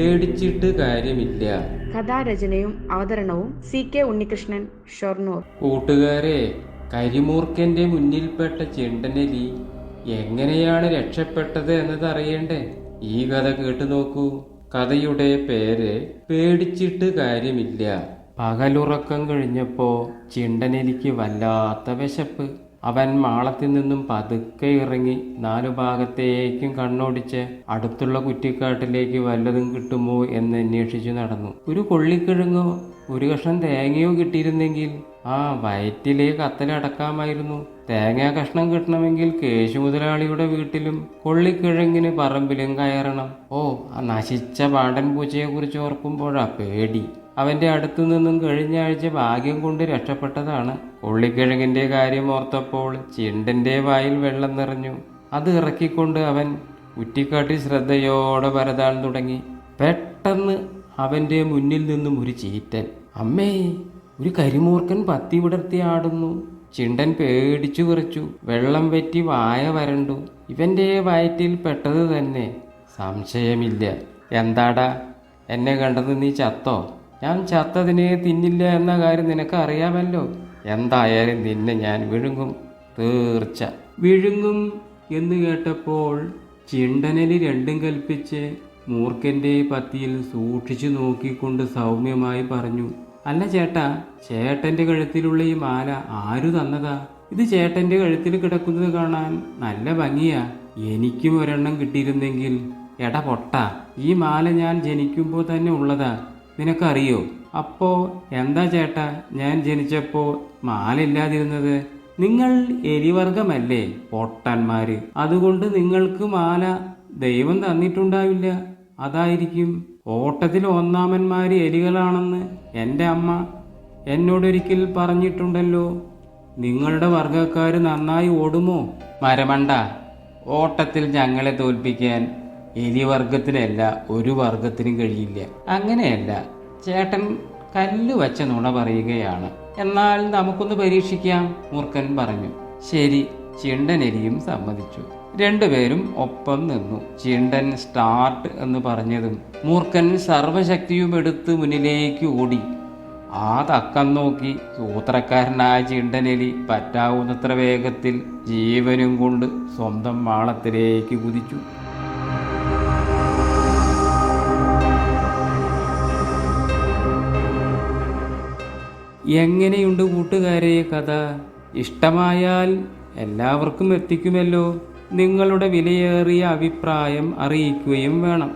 പേടിച്ചിട്ട് കാര്യമില്ല. കഥാരചനയും അവതരണവും CK ഉണ്ണികൃഷ്ണൻ, ഷൊർണൂർ. കൂട്ടുകാരെ, കരിമൂർഖന്റെ മുന്നിൽപ്പെട്ട ചെണ്ടനെലി എങ്ങനെയാണ് രക്ഷപ്പെട്ടത് എന്നതറിയണ്ടേ? ഈ കഥ കേട്ടു നോക്കൂ. കഥയുടെ പേര് പേടിച്ചിട്ട് കാര്യമില്ല. പകലുറക്കം കഴിഞ്ഞപ്പോ ചെണ്ടനെലിക്ക് വല്ലാത്ത വിശപ്പ്. അവൻ മാളത്തിൽ നിന്നും പതുക്കെ ഇറങ്ങി 4 ഭാഗത്തേക്കും കണ്ണോടിച്ച് അടുത്തുള്ള കുറ്റിക്കാട്ടിലേക്ക് വല്ലതും കിട്ടുമോ എന്ന് അന്വേഷിച്ചു നടന്നു. ഒരു കൊള്ളിക്കിഴങ്ങോ ഒരു കഷ്ണം തേങ്ങയോ കിട്ടിയിരുന്നെങ്കിൽ വയറ്റിലെ കത്തലടക്കാമായിരുന്നു. തേങ്ങാ കഷ്ണം കിട്ടണമെങ്കിൽ കേശു മുതലാളിയുടെ വീട്ടിലും കൊള്ളിക്കിഴങ്ങിന് പറമ്പിലും കയറണം. ആ നശിച്ച പാണ്ടൻ പൂച്ചയെക്കുറിച്ച് ഓർക്കുമ്പോഴാ പേടി. അവന്റെ അടുത്തു നിന്നും കഴിഞ്ഞ ആഴ്ച ഭാഗ്യം കൊണ്ട് രക്ഷപ്പെട്ടതാണ്. കൊള്ളിക്കിഴങ്ങിന്റെ കാര്യം ഓർത്തപ്പോൾ ചിണ്ടന്റെ വായിൽ വെള്ളം നിറഞ്ഞു. അത് ഇറക്കിക്കൊണ്ട് അവൻ കുറ്റിക്കാട്ടിൽ ശ്രദ്ധയോടെ പരതാൻ തുടങ്ങി. പെട്ടെന്ന് അവന്റെ മുന്നിൽ നിന്നും ഒരു ചീറ്റൻ. അമ്മേ, ഒരു കരിമൂർഖൻ പത്തി വിടർത്തി ആടുന്നു. ചിണ്ടൻ പേടിച്ചു വിറച്ചു. വെള്ളം വെറ്റി വായ വരണ്ടു. ഇവന്റെ വയറ്റിൽ പെട്ടത് തന്നെ, സംശയമില്ല. എന്താടാ, എന്നെ കണ്ടത് നീ ചത്തോ? ഞാൻ ചത്തതിനെ തിന്നില്ല എന്ന കാര്യം നിനക്ക് അറിയാമല്ലോ. എന്തായാലും നിന്നെ ഞാൻ വിഴുങ്ങും, തീർച്ച. വിഴുങ്ങും എന്ന് കേട്ടപ്പോൾ ചിണ്ടനലി രണ്ടും കൽപ്പിച്ച് മൂർഖന്റെ പത്തിയിൽ സൂക്ഷിച്ചു നോക്കിക്കൊണ്ട് സൗമ്യമായി പറഞ്ഞു, അല്ല ചേട്ടാ, ചേട്ടന്റെ കഴുത്തിലുള്ള ഈ മാല ആരു തന്നതാ? ഇത് ചേട്ടന്റെ കഴുത്തിൽ കിടക്കുന്നത് കാണാൻ നല്ല ഭംഗിയാ. എനിക്കും ഒരെണ്ണം കിട്ടിയിരുന്നെങ്കിൽ. എടാ പൊട്ട, ഈ മാല ഞാൻ ജനിക്കുമ്പോൾ തന്നെ ഉള്ളതാ, നിനക്കറിയോ? അപ്പോ എന്താ ചേട്ടാ ഞാൻ ജനിച്ചപ്പോ മാല ഇല്ലാതിരുന്നത്? നിങ്ങൾ എലിവർഗമല്ലേ പൊട്ടന്മാര്, അതുകൊണ്ട് നിങ്ങൾക്ക് മാല ദൈവം തന്നിട്ടുണ്ടാവില്ല. അതായിരിക്കും. ഓട്ടത്തിൽ ഒന്നാമന്മാര് എലികളാണെന്ന് എൻ്റെ അമ്മ എന്നോടൊരിക്കൽ പറഞ്ഞിട്ടുണ്ടല്ലോ. നിങ്ങളുടെ വർഗക്കാര് നന്നായി ഓടുമോ? മരമണ്ട, ഓട്ടത്തിൽ ഞങ്ങളെ തോൽപ്പിക്കാൻ എലിവർഗത്തിനല്ല ഒരു വർഗത്തിനും കഴിയില്ല. അങ്ങനെയല്ല, ചേട്ടൻ കല്ല് വച്ച നുണ പറയുകയാണ്. എന്നാൽ നമുക്കൊന്ന് പരീക്ഷിക്കാം, മൂർഖൻ പറഞ്ഞു. ശരി, ചിണ്ടനെലിയും സമ്മതിച്ചു. രണ്ടുപേരും ഒപ്പം നിന്നു. ചിണ്ടൻ സ്റ്റാർട്ട് എന്ന് പറഞ്ഞതും മൂർഖൻ സർവശക്തിയും എടുത്ത് മുന്നിലേക്ക് ഓടി. ആ തക്കം നോക്കി സൂത്രക്കാരനായ ചിണ്ടനെലി പറ്റാവുന്നത്ര വേഗത്തിൽ ജീവനും കൊണ്ട് സ്വന്തം മാളത്തിലേക്ക് കുതിച്ചു. എങ്ങനെയുണ്ട് കൂട്ടുകാരെ കഥ? ഇഷ്ടമായാൽ എല്ലാവർക്കും എത്തിക്കുമല്ലോ. നിങ്ങളുടെ വിലയേറിയ അഭിപ്രായം അറിയിക്കുകയും വേണം.